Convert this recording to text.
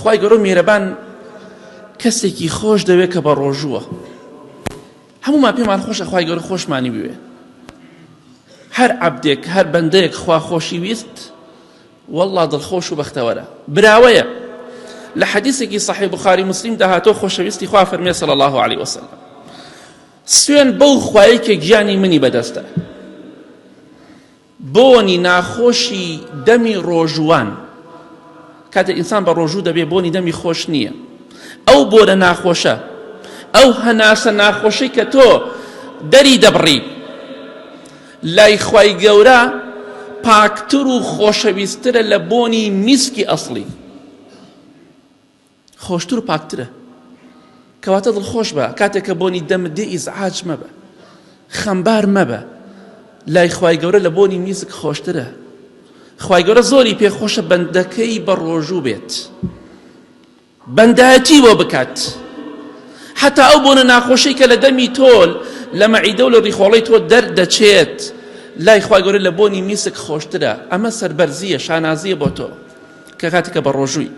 خوای گەورە میهرەبان کەسێکی خۆش دەوێت کە بە ڕۆژووە. هەمومان پێمان خۆشە خوای گەورە خۆشمانی بوێ. هەر عەبدێک هەر بەندەیەک خوا خۆشی ویست والله دڵخۆش و بەختەوەرە. براوەیە لە حەدیثێکی صحیح بخاری مسلم داهاتۆ خۆشەویستی خوا فەرمێ صلی الله عليه وسلم سوێن بەو خوایە کە گیانی منی بەدەستە. بۆنی ناخۆشی دەمی ڕۆژوان کاتە ئینسان بە ڕۆژوو دەبێ بۆنی دەمی خۆش نییە. ئەو بۆرە ناخۆشە ئەو هەناسە ناخۆشەی کە تۆ دەری دەبڕی لای خوای گەورە پاکتر و خۆشەویسترە لە بۆنی میسکی ئەسڵی. خۆشتر و پاکترە کەواتە دڵخۆش بە کاتێک کە بۆنی دەمت دێ ئیزعاج مەبە خەمبار مەبە. لای خوای گەورە لە بۆنی میسک خۆشترە. خوای گەورە زۆری پێخۆشە بەندەکەی بە ڕۆژوو بێت بەندایەتی بۆ بکات حتا ئەو بۆنە ناخۆشەی کە لە دەمی تۆل لە مەعیدە و لە ڕیخۆڵەی تۆ دەردەچێت لای خوای گەورە لە بۆنی میسک خۆشترە. ئەمە سەربەرزیە شانازیە بۆ تۆ کە کاتێکە بە ڕۆژووی